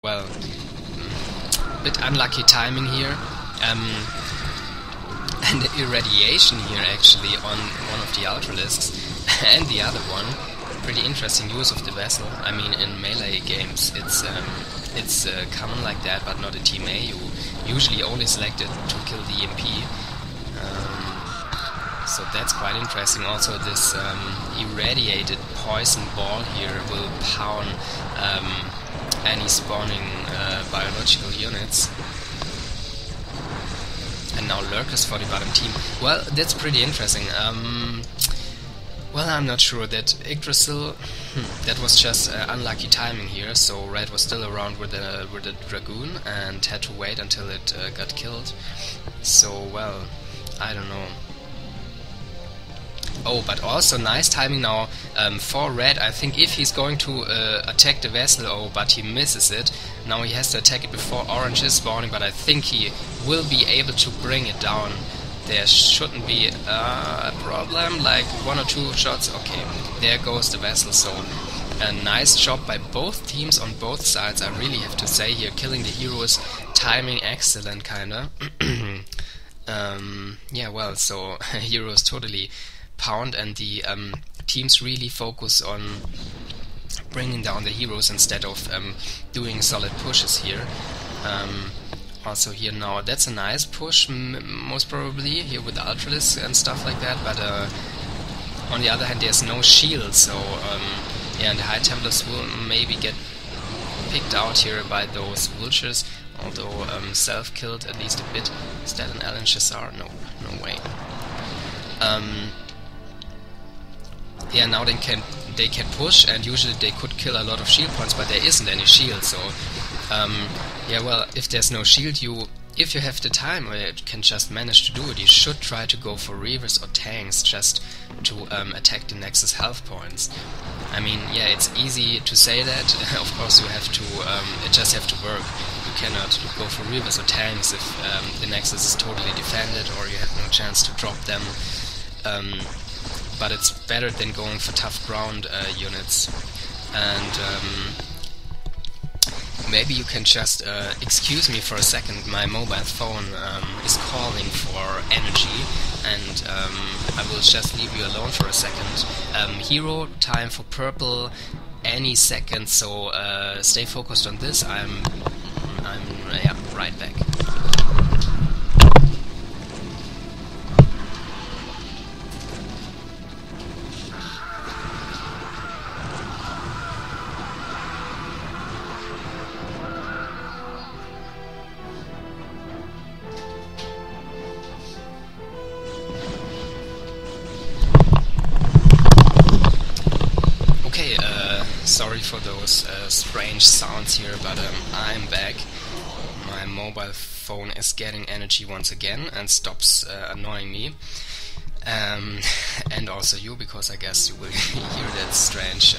Well, bit unlucky timing here, and the irradiation here actually on one of the Ultralisks, and the other one, pretty interesting use of the vessel. I mean, in melee games it's common like that, but not a TMA. You usually only select it to kill the EMP. So that's quite interesting. Also, this irradiated poison ball here will pound any spawning biological units. And now lurkers for the bottom team. Well, that's pretty interesting. Well, I'm not sure that Yggdrasil. That was just unlucky timing here. So red was still around with the dragoon and had to wait until it got killed. So well, I don't know. Oh, but also nice timing now for red. I think if he's going to attack the vessel, oh, but he misses it. Now he has to attack it before orange is spawning, but I think he will be able to bring it down. There shouldn't be a problem, like 1 or 2 shots. Okay, there goes the vessel. So a nice job by both teams on both sides, I really have to say here. Killing the heroes, timing excellent, kinda. Yeah, well, so heroes totally pound, and the teams really focus on bringing down the heroes instead of doing solid pushes here. Also here now, that's a nice push, most probably, here with Ultralisk and stuff like that, but on the other hand there's no shield, so yeah, and the High Templars will maybe get picked out here by those vultures, although self-killed at least a bit. Is that an Alan Chassar? No, no way. Yeah, now they can push, and usually they could kill a lot of shield points, but there isn't any shield, so yeah, well, if there's no shield, if you have the time, or you can just manage to do it, you should try to go for reavers or tanks just to attack the Nexus health points. I mean, yeah, it's easy to say that. Of course, you have to, it just have to work. You cannot go for reavers or tanks if the Nexus is totally defended or you have no chance to drop them. But it's better than going for tough ground units. And maybe you can just excuse me for a second. My mobile phone is calling for energy, and I will just leave you alone for a second. Hero time for purple any second, so stay focused on this. I'm yeah, right back. Sorry for those strange sounds here, but I'm back. My mobile phone is getting energy once again and stops annoying me. And also you, because I guess you will hear that strange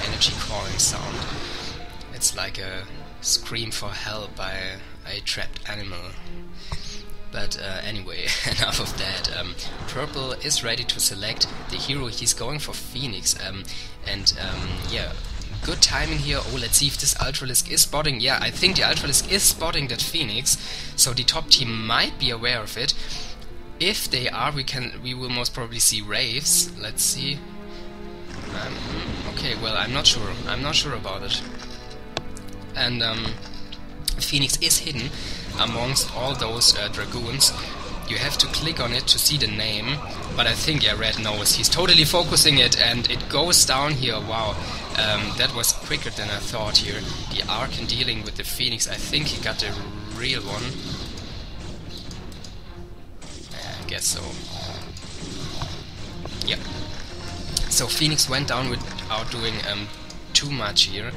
energy calling sound. It's like a scream for help by a trapped animal. But anyway, enough of that. Purple is ready to select the hero. He's going for Phoenix, and yeah, good timing here. Oh, let's see if this Ultralisk is spotting. Yeah, I think the Ultralisk is spotting that Phoenix, so the top team might be aware of it. If they are, we will most probably see Wraiths. Let's see. Okay, well, I'm not sure about it. And Phoenix is hidden amongst all those dragoons. You have to click on it to see the name, but I think, yeah, red knows. He's totally focusing it, and it goes down here. Wow, that was quicker than I thought here. The Ark in dealing with the Phoenix, I think he got the real one. I guess so. Yep. So Phoenix went down without doing too much here.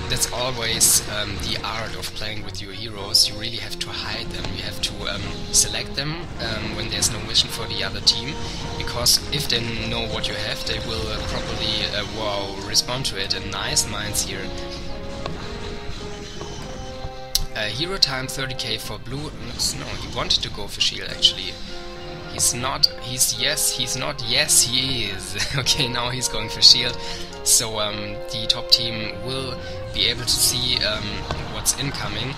That's always the art of playing with your heroes. You really have to hide them. You have to select them when there's no mission for the other team, because if they know what you have, they will probably respond to it. And nice mines here. Hero time 30k for blue. No, he wanted to go for shield actually. He's not, yes, he is. Okay, now he's going for shield. So the top team will be able to see what's incoming.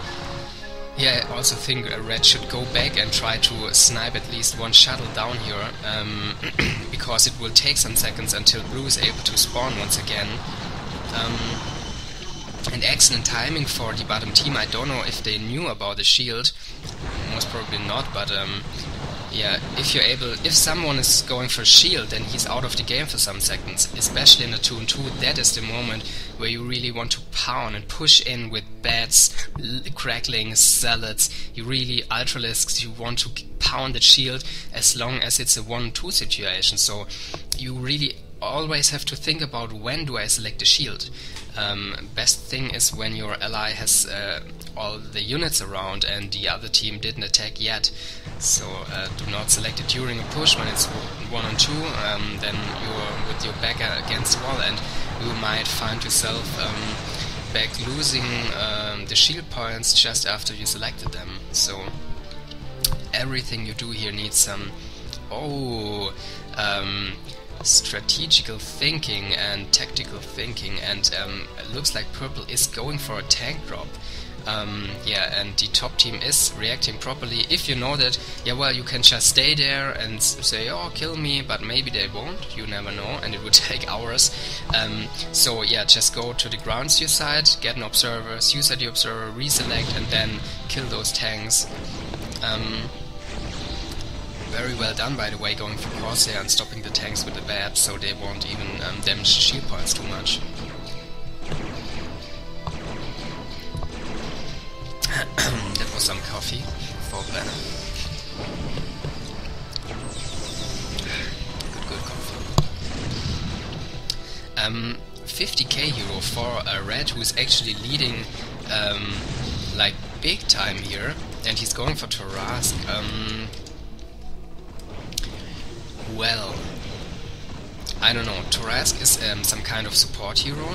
Yeah, I also think red should go back and try to snipe at least one shuttle down here, because it will take some seconds until blue is able to spawn once again. And excellent timing for the bottom team. I don't know if they knew about the shield, most probably not, but yeah, if someone is going for shield, then he's out of the game for some seconds, especially in a 2-on-2. That is the moment where you really want to pound and push in with bats, crackling, salads. You really ultralisks, you want to pound the shield as long as it's a 1-2 situation. So you really always have to think about, when do I select the shield. Best thing is when your ally has all the units around and the other team didn't attack yet. So do not select it during a push when it's 1-on-2, then you're with your back against the wall and you might find yourself back losing the shield points just after you selected them. So everything you do here needs some strategical thinking and tactical thinking, and it looks like purple is going for a tank drop. Yeah, and the top team is reacting properly. If you know that, yeah, well, you can just stay there and say, oh, kill me, but maybe they won't, you never know, and it would take hours. So yeah, just go to the ground suicide, get an observer, suicide the observer, reselect, and then kill those tanks. Very well done, by the way, going for Corsair and stopping the tanks with the bats so they won't even damage shield points too much. That was some coffee for Banner. Good coffee. 50k hero for a red who is actually leading like big time here, and he's going for Tarask. Well, I don't know. Tarask is some kind of support hero.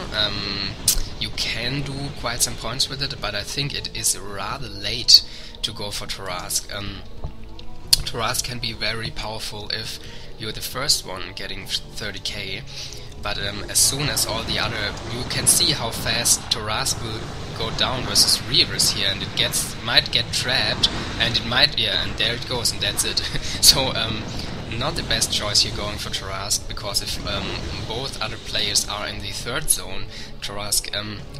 You can do quite some points with it, but I think it is rather late to go for Tarask. Tarask can be very powerful if you're the first one getting 30k, but as soon as all the other... You can see how fast Tarask will go down versus Reavers here, and it might get trapped, and it might... yeah, and there it goes, and that's it. So, not the best choice here going for Tarask, because if both other players are in the third zone, Tarask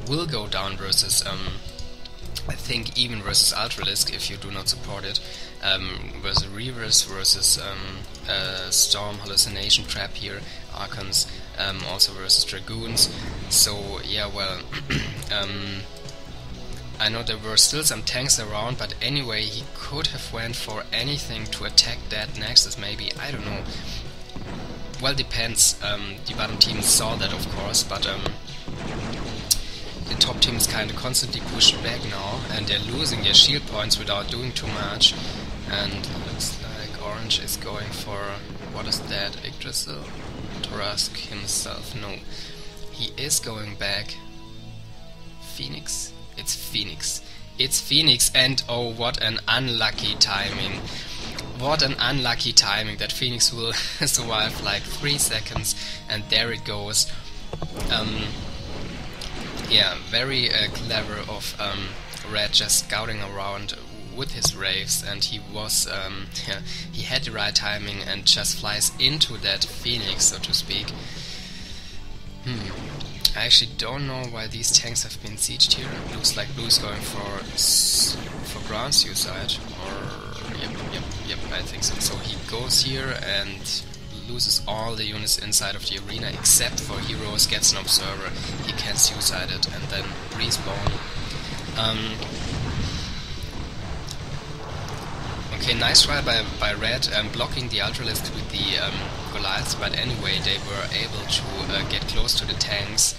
will go down versus, I think even versus Ultralisk if you do not support it, versus Reavers, versus Storm, Hallucination, Trap here, Archons, also versus Dragoons. So yeah, well, I know there were still some tanks around, but anyway, he could have went for anything to attack that Nexus, maybe, I don't know. Well, depends. The bottom team saw that, of course, but the top team is kind of constantly pushed back now, and they're losing their shield points without doing too much. And looks like Orange is going for... what is that? Yggdrasil? Tarask himself? No. He is going back. Phoenix? It's Phoenix. It's Phoenix, and oh, what an unlucky timing. What an unlucky timing that Phoenix will survive like 3 seconds, and there it goes. Yeah, very clever of Red just scouting around with his Wraiths, and he was, yeah, he had the right timing and just flies into that Phoenix, so to speak. I actually don't know why these tanks have been sieged here. Looks like blue is going for ground suicide, or yep, I think so. So he goes here and loses all the units inside of the arena except for heroes, gets an observer, he can suicide it and then respawn. Okay, nice try by Red, blocking the Ultralisk with the Goliaths, but anyway, they were able to get close to the tanks.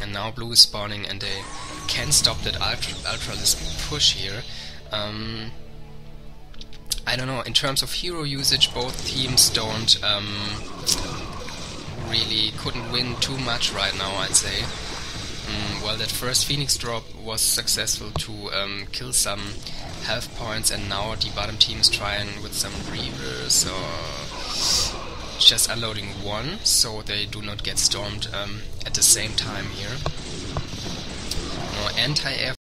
And now blue is spawning and they can stop that Ultralisk push here. I don't know, in terms of hero usage, both teams don't couldn't win too much right now, I'd say. Well, Well, that first Phoenix drop was successful to kill some health points, and now the bottom team is trying with some reavers or just unloading one, so they do not get stormed at the same time here. No anti-air